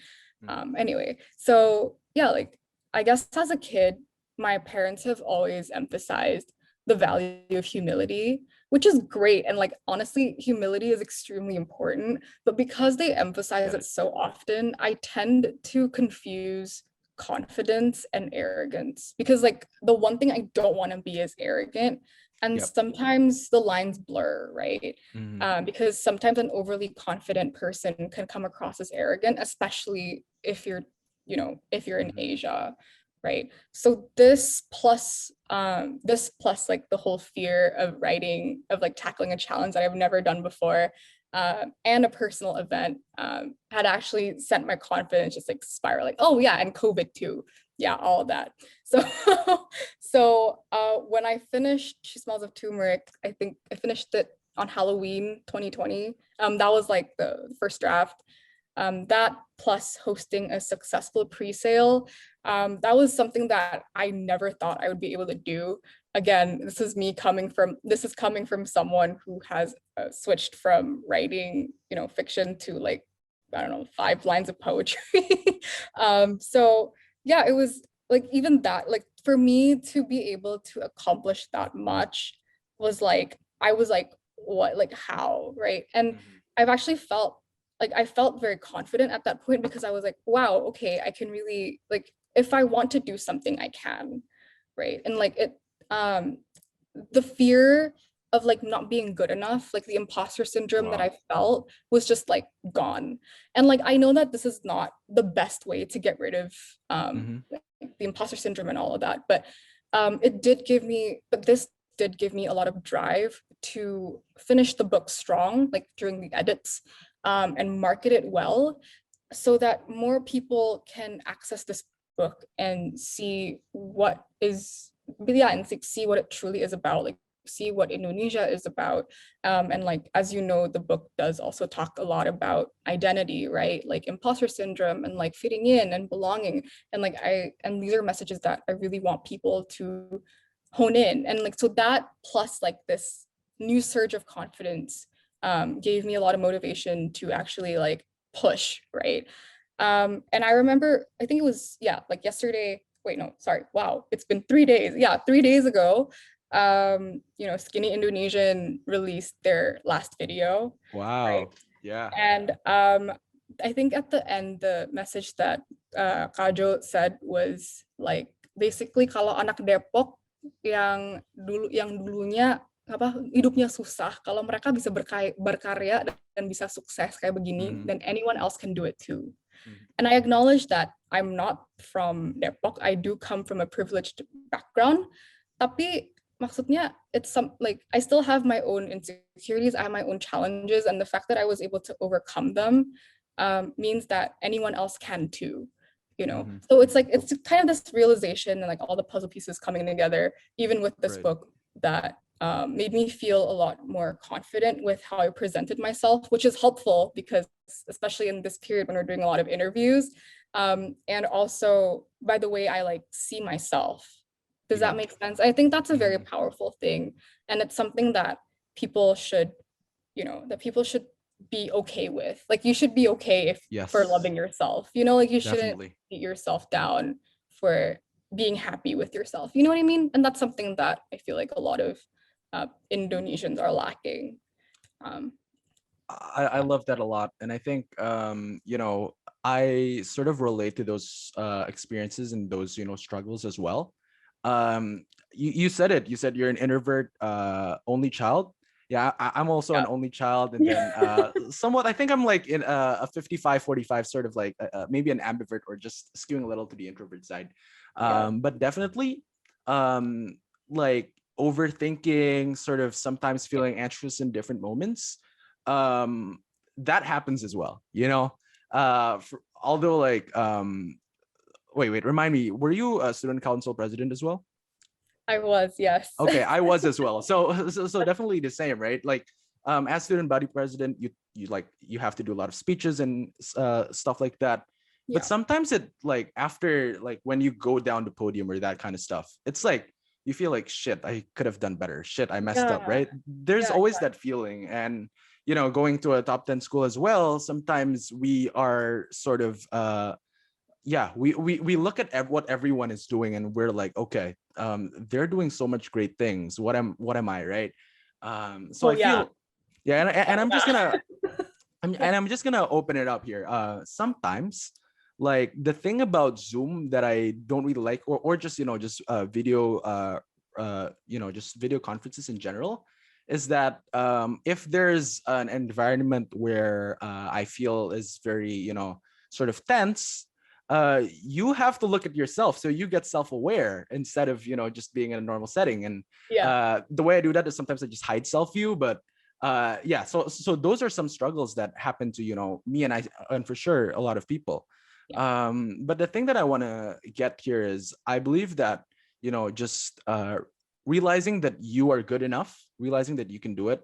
Anyway, so yeah, like I guess as a kid my parents have always emphasized the value of humility, which is great, and like honestly humility is extremely important, but because they emphasize Got it it. so often I tend to confuse confidence and arrogance, because like the one thing I don't want to be is arrogant, and Yep. sometimes the lines blur, right? Mm-hmm. Because sometimes an overly confident person can come across as arrogant, especially if you're, you know, if you're in Mm-hmm. Asia, right? So this plus like the whole fear of writing, of like tackling a challenge that I've never done before, and a personal event had actually sent my confidence just like spiraling. Oh yeah, and COVID too. Yeah, all of that. So when I finished She Smells of Turmeric, I think I finished it on Halloween 2020. That was like the first draft. That plus hosting a successful pre-sale, that was something that I never thought I would be able to do. Again, this is coming from someone who has switched from writing, you know, fiction to like, I don't know, 5 lines of poetry. So yeah, it was like, even that, like for me to be able to accomplish that much was like, I was like, what, like how, right? And Mm-hmm. I've actually felt like I felt very confident at that point, because I was like, wow, okay, I can really, like if I want to do something I can, right? And like it the fear of like not being good enough, like the imposter syndrome that Wow. I felt was just like gone. And like I know that this is not the best way to get rid of Mm-hmm. like, the imposter syndrome and all of that, but this did give me a lot of drive to finish the book strong, like during the edits, and market it well, so that more people can access this book and see what is, yeah, and see what it truly is about, like see what Indonesia is about. And like, as you know, the book does also talk a lot about identity, right? Like imposter syndrome and like fitting in and belonging. And like and these are messages that I really want people to hone in. And like, so that plus like this new surge of confidence gave me a lot of motivation to actually like push, right? And I remember, I think it was, yeah, like yesterday, wait, no, sorry, wow, it's been 3 days. Yeah, 3 days ago, you know, Skinny Indonesian released their last video, right? Wow. Yeah. And I think at the end, the message that Kajo said was like, basically, kalau anak Depok yang dulunya apa hidupnya susah, kalau mereka bisa berkarya dan bisa sukses kayak begini, then anyone else can do it too. And I acknowledge that I'm not from Depok. I do come from a privileged background. Tapi maksudnya it's like I still have my own insecurities, I have my own challenges, and the fact that I was able to overcome them means that anyone else can too. So it's like it's kind of this realization and like all the puzzle pieces coming together, even with this book, that made me feel a lot more confident with how I presented myself, which is helpful because especially in this period when we're doing a lot of interviews, and also by the way I like see myself. Does that make sense? I think that's a very powerful thing, and it's something that people should, be okay with. Like you should be okay for loving yourself. Like you shouldn't beat yourself down for being happy with yourself. You know what I mean? And that's something that I feel like a lot of Indonesians are lacking. I love that a lot, and I think I sort of relate to those experiences and those struggles as well. You said it. You said you're an introvert, only child. Yeah, I'm also an only child, and then somewhat I think I'm like in a 55-45 sort of like maybe an ambivert or just skewing a little to the introvert side. But definitely like overthinking, sort of sometimes feeling anxious in different moments. That happens as well, although like wait, remind me, were you a student council president as well? I was, yes. Okay, I was as well. So definitely the same, right? Like as student body president, you have to do a lot of speeches and stuff like that. But sometimes it like after like when you go down the podium or that kind of stuff, it's like you feel like shit, I could have done better. Shit, I messed up, right? There's always that feeling. And going to a top 10 school as well, sometimes we are sort of we look at what everyone is doing and we're like, okay, they're doing so much great things. What am I, right? So I feel and I'm just gonna I'm just gonna open it up here. Sometimes like the thing about Zoom that I don't really like, or just video just video conferences in general, is that if there's an environment where I feel is very sort of tense, you have to look at yourself, so you get self-aware instead of just being in a normal setting. And the way I do that is sometimes I just hide self-view, but so those are some struggles that happen to me and for sure a lot of people. But the thing that I want to get here is I believe that just realizing that you are good enough, realizing that you can do it,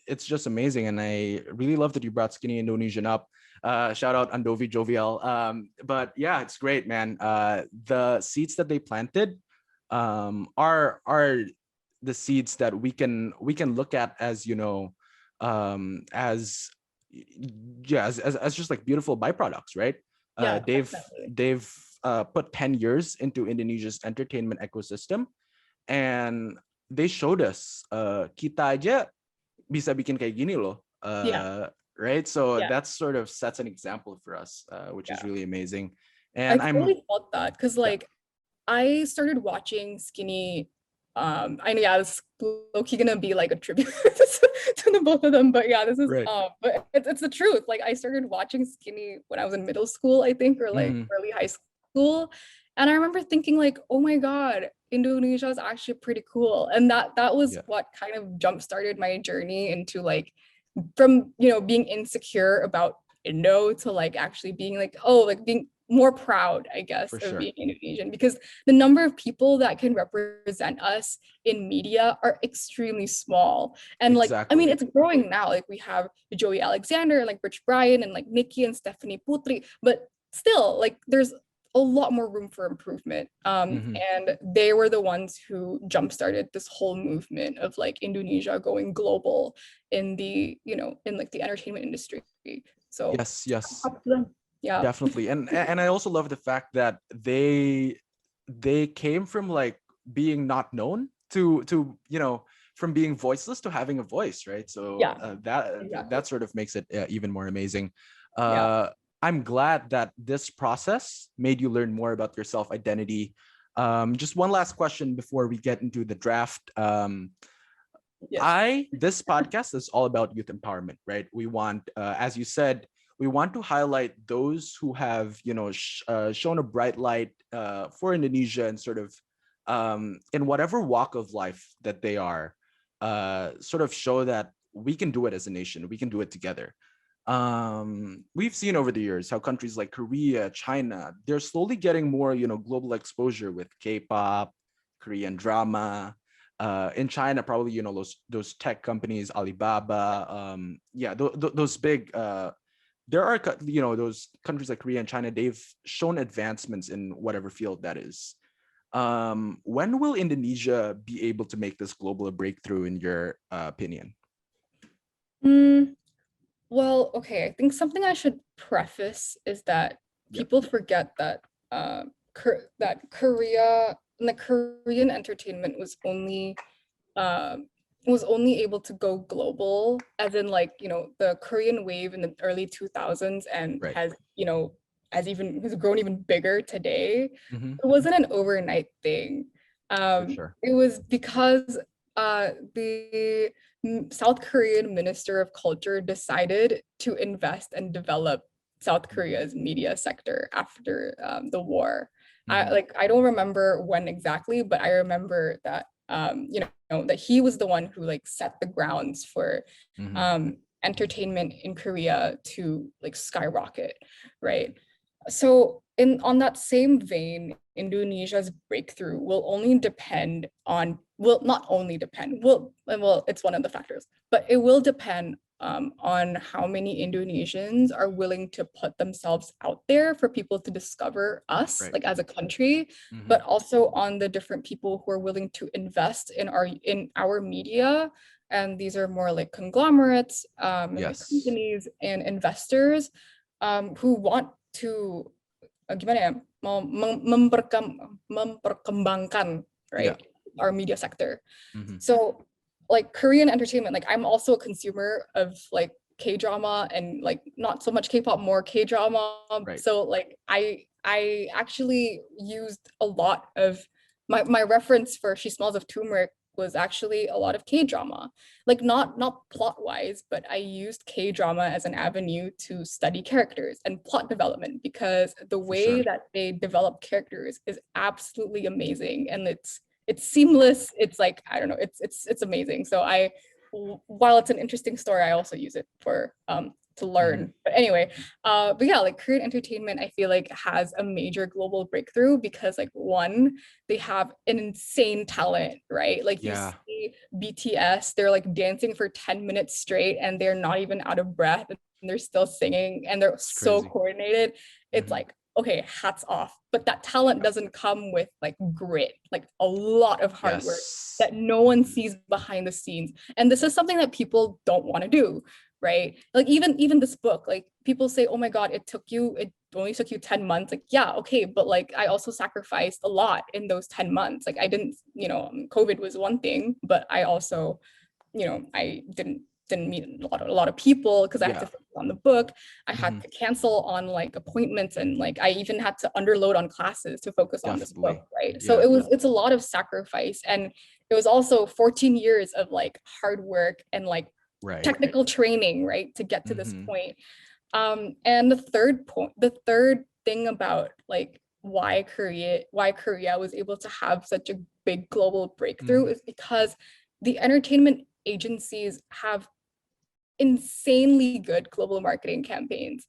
it's just amazing. And I really love that you brought Skinny Indonesian up. Shout out Andovi Jovial. But yeah, it's great, man. The seeds that they planted are the seeds that we can look at as as just like beautiful byproducts, right? They've put 10 years into Indonesia's entertainment ecosystem, and they showed us kita aja bisa bikin kayak gini loh. Right? So that sort of sets an example for us, which is really amazing. And I really felt that because like I started watching Skinny. I know this is low-key gonna be like a tribute to the both of them, but this is but it's the truth. Like I started watching Skinny when I was in middle school, I think, or like early high school, and I remember thinking like, oh my god, Indonesia is actually pretty cool. And that was what kind of jump-started my journey into like from being insecure about Indo to like actually being like, being more proud, I guess, of being Indonesian, because the number of people that can represent us in media are extremely small. And like, I mean, it's growing now. Like we have Joey Alexander, like Rich Brian, and like Nikki and Stephanie Putri, but still like there's a lot more room for improvement. And they were the ones who jump-started this whole movement of like Indonesia going global in the, in like the entertainment industry. So yes. Yeah, definitely. And I also love the fact that they came from like being not known to from being voiceless to having a voice, right? So that sort of makes it even more amazing. I'm glad that this process made you learn more about your self-identity, Just one last question before we get into the draft. Yes. This podcast is all about youth empowerment, right? We want, as you said, we want to highlight those who have, shown a bright light for Indonesia and sort of in whatever walk of life that they are, sort of show that we can do it as a nation. We can do it together. We've seen over the years how countries like Korea, China, they're slowly getting more, global exposure with K-pop, Korean drama. In China, probably, those tech companies, Alibaba, those big, there are, those countries like Korea and China, they've shown advancements in whatever field that is. When will Indonesia be able to make this global breakthrough in your opinion? Well, okay, I think something I should preface is that people forget that that Korea and the Korean entertainment was only able to go global, as in like, the Korean wave in the early 2000s and Right. has grown even bigger today. Mm-hmm. It wasn't an overnight thing. For sure. It was because the South Korean Minister of Culture decided to invest and develop South Korea's media sector after the war. Mhm. I don't remember when exactly, but I remember that that he was the one who like set the grounds for Mhm. entertainment in Korea to like skyrocket, right? So on that same vein, Indonesia's breakthrough will not only depend, it's one of the factors, but it will depend on how many Indonesians are willing to put themselves out there for people to discover us, Right. like as a country, Mhm. but also on the different people who are willing to invest in our media. And these are more like conglomerates, and like Yes. companies and investors who want to gimana ya, memperkembangkan, right, our media sector. Mhm. So like Korean entertainment, like I'm also a consumer of like K-drama and like not so much K-pop, more K-drama. Right. So like I actually used a lot of my reference for She Smells of Turmeric was actually a lot of K-drama. Like not plot-wise, but I used K-drama as an avenue to study characters and plot development, because the way sure. that they develop characters is absolutely amazing, and it's seamless. It's like, I don't know, it's amazing. So while it's an interesting story, I also use it for to learn. But anyway, but yeah, like Korean entertainment, I feel like has a major global breakthrough because like one, they have an insane talent, right? Like you Yeah. see BTS, they're like dancing for 10 minutes straight and they're not even out of breath and they're still singing and they're so crazy. coordinated. It's Mhm. like, okay, hats off. But that talent doesn't come with like grit, like a lot of hard work Yes. that no one Mhm. sees behind the scenes. And this is something that people don't want to do, right? Like even this book, like people say, oh my God, it only took you 10 months. Like, yeah, okay. But like, I also sacrificed a lot in those 10 months. Like I didn't, COVID was one thing, but I also, I didn't meet a lot of people because I had to focus on the book. I had to cancel on like appointments, and like I even had to underload on classes to focus on this book, right? So it's a lot of sacrifice, and it was also 14 years of like hard work and like technical training, right, to get to this point. And the third thing about like why Korea was able to have such a big global breakthrough is because the entertainment agencies have insanely good global marketing campaigns.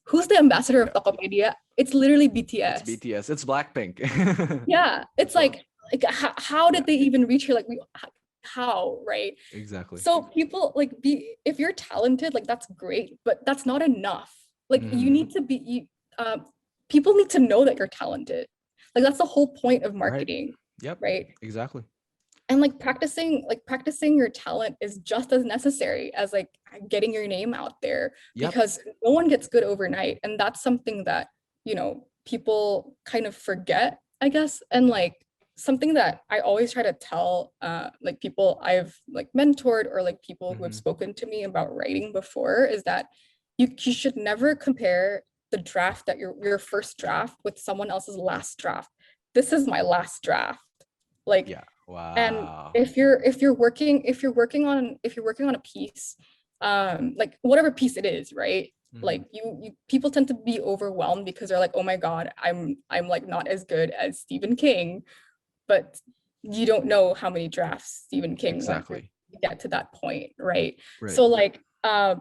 Who's the ambassador of Tokopedia? It's literally BTS. It's BTS. It's Blackpink. Yeah, it's like how did they even reach here? Like how, right? Exactly. So people like if you're talented, like that's great, but that's not enough. Like you need to people need to know that you're talented. Like that's the whole point of marketing. Yep. Right. Exactly. And like practicing your talent is just as necessary as like getting your name out there, because no one gets good overnight. And that's something that, people kind of forget, I guess. And like something that I always try to tell like people I've like mentored or like people who have spoken to me about writing before is that you should never compare the draft that your first draft with someone else's last draft. this is my last draft. Like, Yeah. and Wow. if you're working on a piece, like whatever piece it is, right? Like you people tend to be overwhelmed because they're like, oh my God, I'm like not as good as Stephen King, but you don't know how many drafts Stephen King went through Exactly. to get to that point, right? Right. So like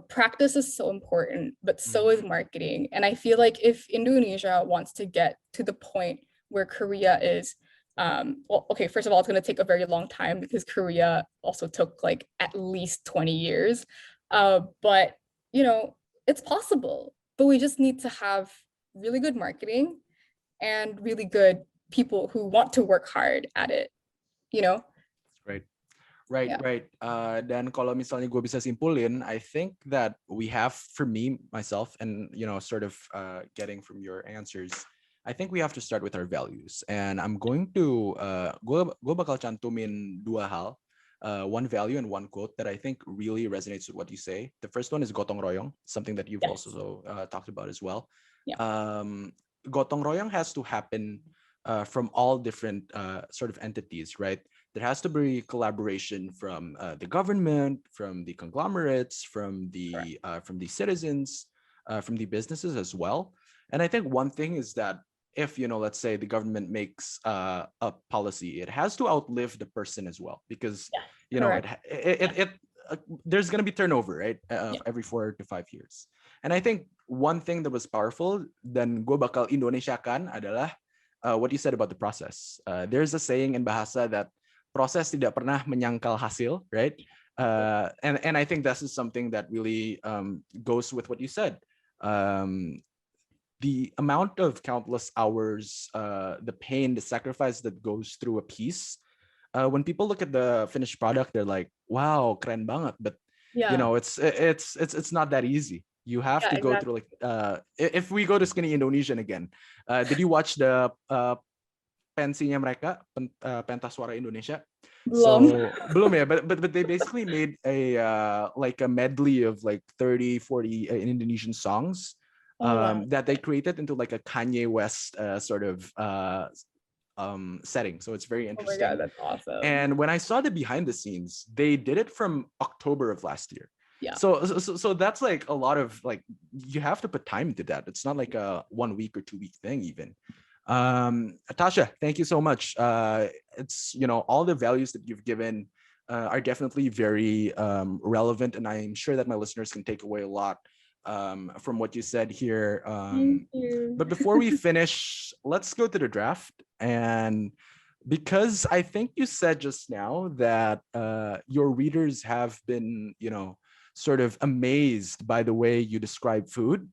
practice is so important, but so is marketing. And I feel like if Indonesia wants to get to the point where Korea is, well, okay, first of all, it's going to take a very long time because Korea also took like at least 20 years. But you know, it's possible, but we just need to have really good marketing and really good people who want to work hard at it, you know? Right. Right, Yeah. right. Dan kalau misalnya gue bisa simpulin, I think that we have, for me, myself, and sort of getting from your answers, I think we have to start with our values. And I'm going to, gue bakal cantumin dua hal, one value and one quote that I think really resonates with what you say. The first one is gotong royong, something that you've Yes. also talked about as well. Yeah. Gotong royong has to happen from all different sort of entities, right? There has to be collaboration from the government, from the conglomerates, from the citizens, from the businesses as well. And I think one thing is that if let's say the government makes a policy, it has to outlive the person as well, because there's going to be turnover, right? Every 4 to 5 years. And I think one thing that was powerful dan gue bakal Indonesiakan adalah what you said about the process. There's a saying in bahasa that proses tidak pernah menyangkal hasil, right? And I think this is something that really goes with what you said. The amount of countless hours, the pain, the sacrifice that goes through a piece. When people look at the finished product, they're like, "Wow, keren banget!" But it's not that easy. You have to go through like if we go to Skinny Indonesian again, did you watch the pensinya mereka pentas suara Indonesia? So belum ya, but they basically made a like a medley of like 30-40 Indonesian songs that they created into like a Kanye West sort of setting. So it's very interesting. Oh my God, that's awesome. And when I saw the behind the scenes, they did it from October of last year. Yeah. So that's like a lot of like, you have to put time into that. It's not like a 1 week or 2 week thing even. Tasha, thank you so much. It's all the values that you've given are definitely very relevant, and I'm sure that my listeners can take away a lot from what you said here. Thank you. But before we finish, let's go to the draft. And because I think you said just now that your readers have been, sort of amazed by the way you describe food.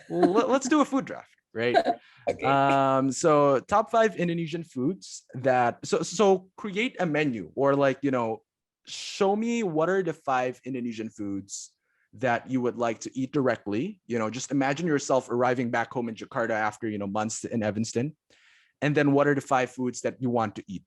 Well, let's do a food draft, right? Okay. So top 5 Indonesian foods that so create a menu, or like show me what are the 5 Indonesian foods that you would like to eat directly. Just imagine yourself arriving back home in Jakarta after months in Evanston, and then what are the 5 foods that you want to eat.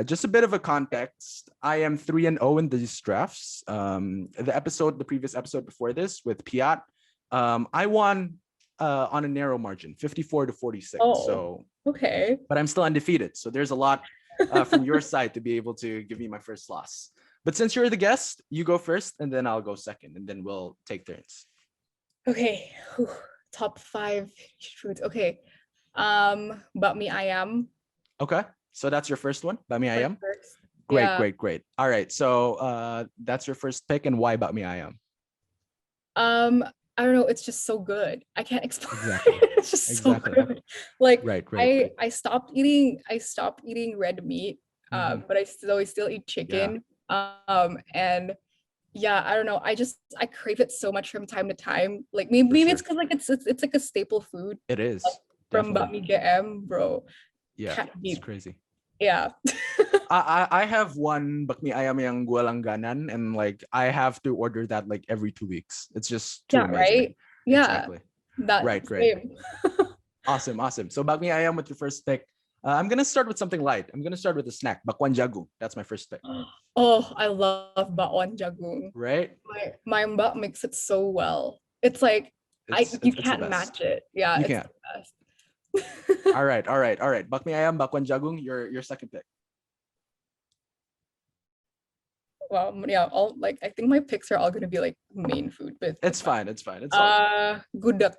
Just a bit of a context. I am 3-0 in these drafts. The previous episode before this with Piat, I won on a narrow margin, 54-46. So okay. But I'm still undefeated. So there's a lot from your side to be able to give me my first loss. But since you're the guest, you go first, and then I'll go second, and then we'll take turns. Okay. Top 5 foods. Okay. Bakmi ayam. Okay. So that's your first one, bakmi ayam. Great, yeah. Great. All right. So that's your first pick, and why bakmi ayam? I don't know. It's just so good. I can't explain. Exactly. It's just so good. Like right. I stopped eating red meat. But I still eat chicken. Yeah. And yeah, I don't know. I crave it so much from time to time. Like maybe it's because like it's like a staple food. It is. Like, from bakmi GM, bro. Yeah, it's crazy. Yeah. I have one bakmi ayam yang gua langganan, and like I have to order that like every 2 weeks. It's just too amazing. Right? Yeah. Exactly. Right. Awesome. So bakmi ayam with your first pick. I'm gonna start with something light. I'm gonna start with a snack, bakwan jagung. That's my first pick. Oh, I love bakwan jagung. Right? My mbak makes it so well. It's like you can't match it. Yeah, you can't. All right. Bakmi ayam, bakwan jagung, your second pick. Well, yeah, I think my picks are all gonna be like main food, but It's fine. It's all gudeg,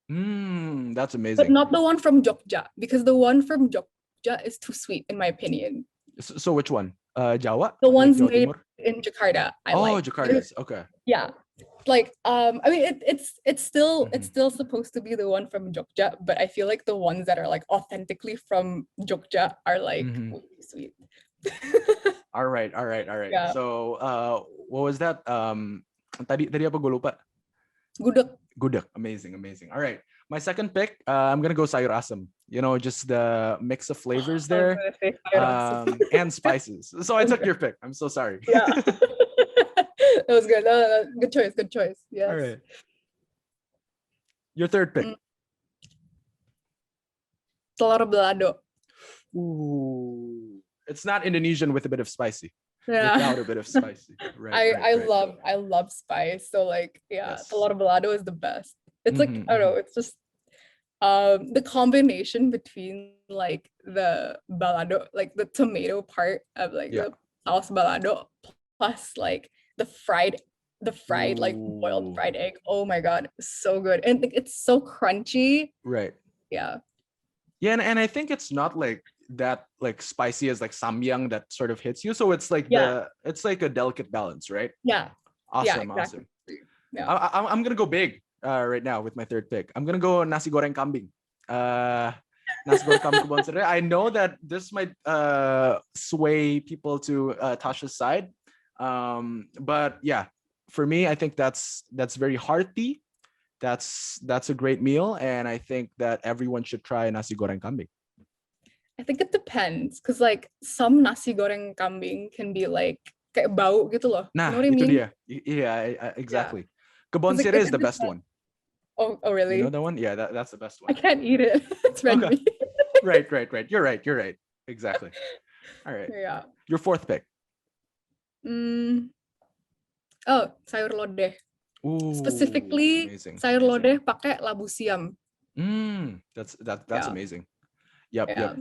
good. That's but amazing. not the one from Jogja, because the one from Jogja is too sweet in my opinion. So which one? Jawa? The Like ones Jawa made Timur? in Jakarta, I like. Jakarta's. Okay. Yeah, like I mean, it's still Mhm. it's still supposed to be the one from Jogja, but I feel like the ones that are like authentically from Jogja are like Mhm. way too sweet. All right. Yeah. So what was that? Tadi apa gue lupa? Gudeg. Amazing. All right. My second pick, I'm gonna go sayur asam. Just the mix of flavors I was there, gonna say sayur asam. and spices. So I took your pick. I'm so sorry. Yeah. That was good. No, good choice. Yes. All right. Your third pick. Telur balado. Ooh. It's not Indonesian with a bit of spicy. Yeah. Without a bit of spicy. Right. I love spice. So like yeah, Yes. telur balado is the best. It's like Mhm, I don't know, it's just the combination between like the balado, like the tomato part of like Yeah. the sauce balado plus like the fried like boiled Ooh. fried egg. Oh my god, so good. And like, it's so crunchy. Right. Yeah. Yeah, and I think it's not like that like spicy as like samyang that sort of hits you. So it's like Yeah. it's like a delicate balance, right? Yeah. Awesome. Exactly. Yeah. I'm gonna go big right now with my third pick. I'm gonna go nasi goreng kambing. Nasi goreng kambing kebon sirih. I know that this might sway people to Tasha's side, but yeah, for me, I think that's very hearty. That's a great meal, and I think that everyone should try nasi goreng kambing. I think it depends, because like some nasi goreng kambing can be like kayak bau gitu loh. You Nah, know what I itu mean? dia. Yeah, exactly. Kebon 'Cause, like, sirih it is the best depends. Oh one. really? You know that one? Yeah, that's the best I one. can't eat it. It's red Okay. meat. Right. You're right. Exactly. All right. Yeah. Your fourth pick. Oh, sayur lodeh. Ooh, Specifically amazing. sayur lodeh pakai labu siam. That's Yeah. amazing. Yep. Yeah.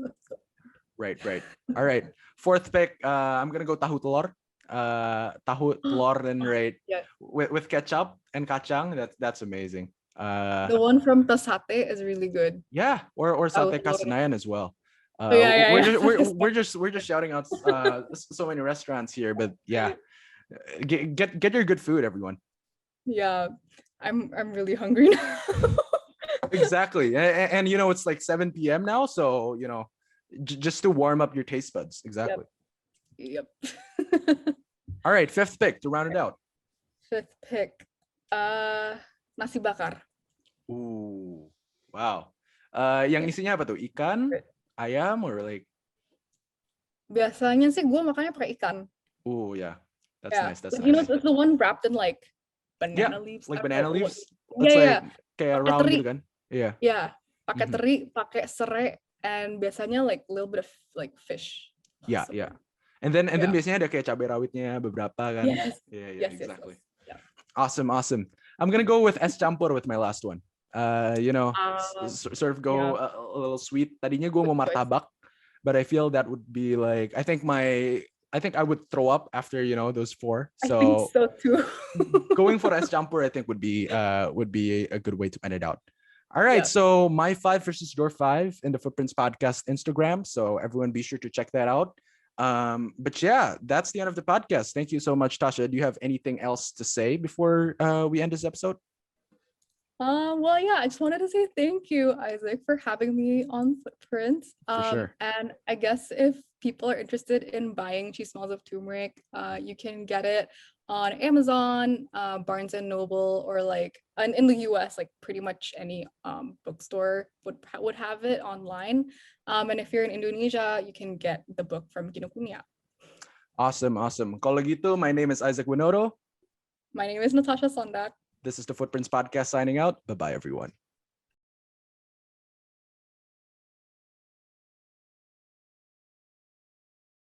Right. All right. Fourth pick. I'm gonna go tahu telur. Tahu telur and right Yeah. with ketchup and kacang. That's amazing. The one from Tasate is really good. Yeah, or Tahu sate telur. Kasenayan as well. Yeah. We're just shouting out so many restaurants here, but yeah, get your good food, everyone. Yeah. I'm really hungry now. Exactly, and it's like 7 p.m. now, so just to warm up your taste buds. Exactly. Yep. All right, fifth pick to round it out. Fifth pick. Nasi bakar. Ooh, wow. Yang isinya apa tuh? Ikan, ayam, or like? Biasanya sih gue makannya pakai ikan. Ooh, yeah. That's Yeah. nice. That's Like, nice. it's the one wrapped in like banana leaves. Like I don't banana know leaves. what- It's Yeah. like kayak Pakai round teri. gitu kan? Yeah. Yeah. Pakai Mhm. teri, pakai serai, and biasanya like a little bit of like fish. Yeah, So- yeah. And then Yeah. biasanya ada kayak cabai rawitnya beberapa kan? Yes. Yeah, Yes. exactly. Yeah. Awesome. I'm gonna go with es campur with my last one. Sort of go yeah. a little sweet. Tadinya gue mau Good choice. martabak, but I feel that would be like I think I would throw up after those four. I think so too. Going for es campur I think would be a good way to end it out. All right, Yeah. so my 5 versus your 5 in the Footprints Podcast Instagram. So everyone be sure to check that out. But yeah, that's the end of the podcast. Thank you so much, Tasha. Do you have anything else to say before we end this episode? Well, yeah, I just wanted to say thank you, Isaac, for having me on Footprints. For sure. And I guess if people are interested in buying She Smells of Turmeric, you can get it on Amazon, Barnes and Noble, or like in the US, like pretty much any bookstore would have it online. And if you're in Indonesia, you can get the book from Kinokuniya. Awesome. Kalau gitu, my name is Isaac Winoto. My name is Natasha Sondakh. This is the Footprints Podcast signing out. Bye-bye, everyone.